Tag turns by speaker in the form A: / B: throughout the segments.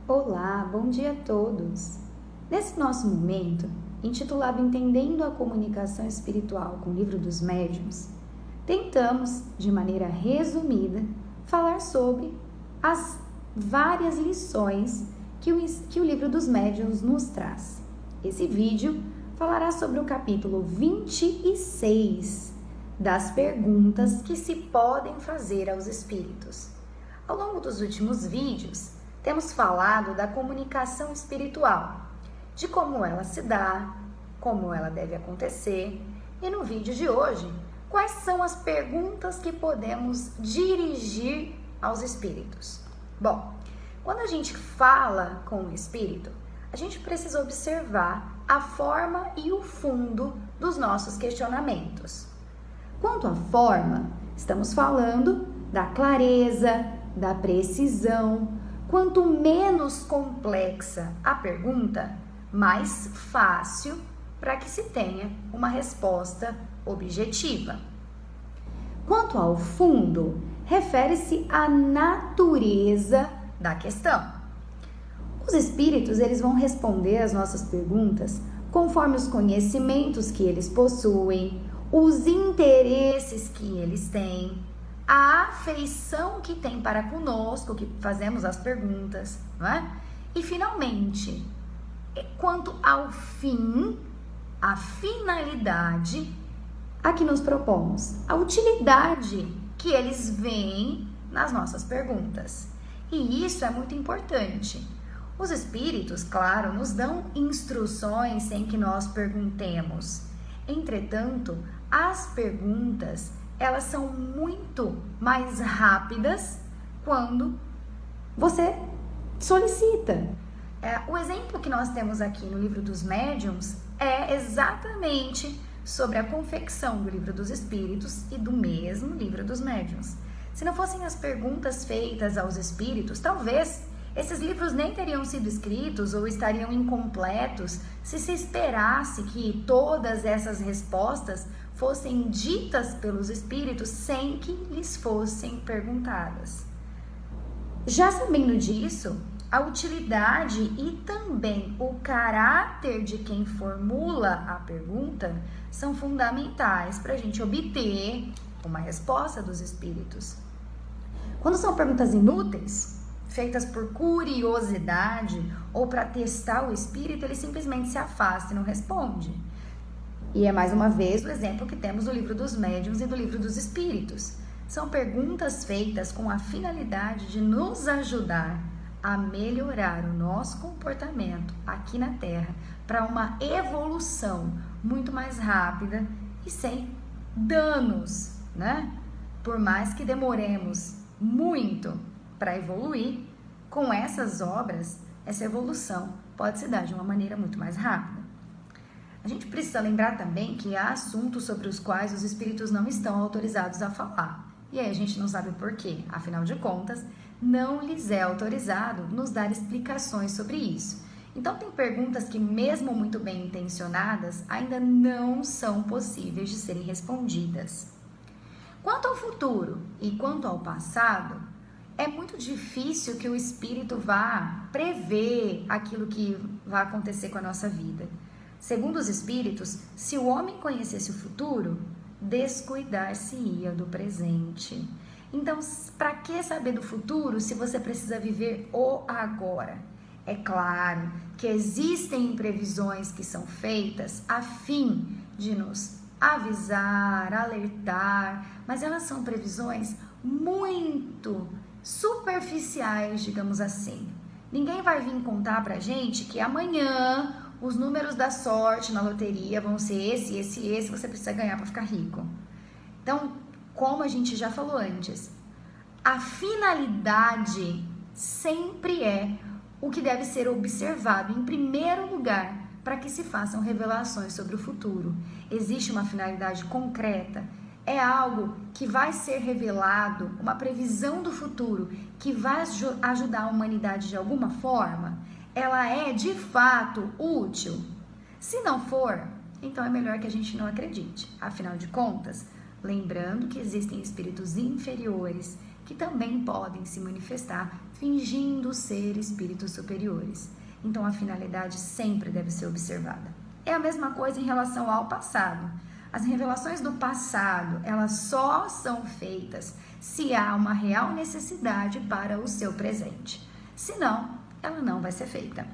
A: Olá, bom dia a todos! Nesse nosso momento, intitulado Entendendo a Comunicação Espiritual com o Livro dos Médiuns, tentamos, de maneira resumida, falar sobre as várias lições que o Livro dos Médiuns nos traz. Esse vídeo falará sobre o capítulo 26 das perguntas que se podem fazer aos espíritos. Ao longo dos últimos vídeos, temos falado da comunicação espiritual, de como ela se dá, como ela deve acontecer, e no vídeo de hoje, quais são as perguntas que podemos dirigir aos espíritos. Bom, quando a gente fala com o espírito, a gente precisa observar a forma e o fundo dos nossos questionamentos. Quanto à forma, estamos falando da clareza, da precisão. Quanto menos complexa a pergunta, mais fácil para que se tenha uma resposta objetiva. Quanto ao fundo, refere-se à natureza da questão. Os espíritos, eles vão responder as nossas perguntas conforme os conhecimentos que eles possuem, os interesses que eles têm, a afeição que tem para conosco, que fazemos as perguntas, não é? E finalmente, quanto ao fim, a finalidade a que nos propomos, a utilidade que eles veem nas nossas perguntas. E isso é muito importante. Os espíritos, claro, nos dão instruções sem que nós perguntemos. Entretanto, as perguntas, elas são muito mais rápidas quando você solicita. O exemplo que nós temos aqui no Livro dos Médiuns é exatamente sobre a confecção do Livro dos Espíritos e do mesmo Livro dos Médiuns. Se não fossem as perguntas feitas aos espíritos, talvez esses livros nem teriam sido escritos ou estariam incompletos se esperasse que todas essas respostas fossem ditas pelos espíritos sem que lhes fossem perguntadas. Já sabendo disso, a utilidade e também o caráter de quem formula a pergunta são fundamentais para a gente obter uma resposta dos espíritos. Quando são perguntas inúteis, feitas por curiosidade ou para testar o espírito, ele simplesmente se afasta e não responde. E é mais uma vez o exemplo que temos do Livro dos Médiuns e do Livro dos Espíritos. São perguntas feitas com a finalidade de nos ajudar a melhorar o nosso comportamento aqui na Terra para uma evolução muito mais rápida e sem danos, né? Por mais que demoremos muito para evoluir, com essas obras, essa evolução pode se dar de uma maneira muito mais rápida. A gente precisa lembrar também que há assuntos sobre os quais os espíritos não estão autorizados a falar. E aí a gente não sabe o porquê. Afinal de contas, não lhes é autorizado nos dar explicações sobre isso. Então tem perguntas que, mesmo muito bem intencionadas, ainda não são possíveis de serem respondidas. Quanto ao futuro e quanto ao passado, é muito difícil que o espírito vá prever aquilo que vai acontecer com a nossa vida. Segundo os espíritos, se o homem conhecesse o futuro, descuidar-se-ia do presente. Então, para que saber do futuro se você precisa viver o agora? É claro que existem previsões que são feitas a fim de nos avisar, alertar, mas elas são previsões muito superficiais, digamos assim. Ninguém vai vir contar pra gente que amanhã os números da sorte na loteria vão ser esse, você precisa ganhar para ficar rico. Então, como a gente já falou antes, a finalidade sempre é o que deve ser observado em primeiro lugar para que se façam revelações sobre o futuro. Existe uma finalidade concreta, é algo que vai ser revelado, uma previsão do futuro que vai ajudar a humanidade de alguma forma? Ela é de fato útil? Se não for, então é melhor que a gente não acredite. Afinal de contas, lembrando que existem espíritos inferiores que também podem se manifestar fingindo ser espíritos superiores. Então a finalidade sempre deve ser observada. É a mesma coisa em relação ao passado. As revelações do passado, elas só são feitas se há uma real necessidade para o seu presente. Senão, ela não vai ser feita.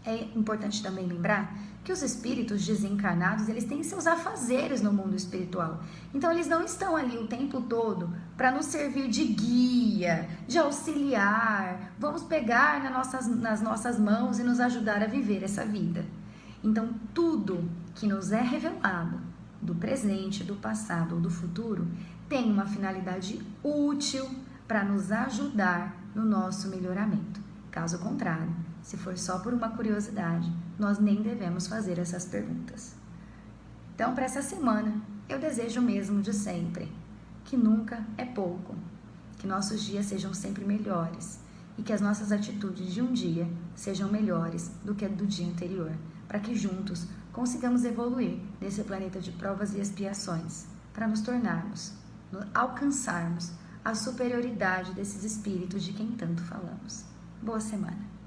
A: É importante também lembrar que os espíritos desencarnados, eles têm seus afazeres no mundo espiritual. Então, eles não estão ali o tempo todo para nos servir de guia, de auxiliar. Vamos pegar nas nossas mãos e nos ajudar a viver essa vida. Então, tudo que nos é revelado, do presente, do passado ou do futuro, tem uma finalidade útil para nos ajudar no nosso melhoramento. Caso contrário, se for só por uma curiosidade, nós nem devemos fazer essas perguntas. Então, para essa semana, eu desejo o mesmo de sempre, que nunca é pouco, que nossos dias sejam sempre melhores e que as nossas atitudes de um dia sejam melhores do que a do dia anterior, para que juntos consigamos evoluir nesse planeta de provas e expiações, para nos tornarmos, alcançarmos a superioridade desses espíritos de quem tanto falamos. Boa semana!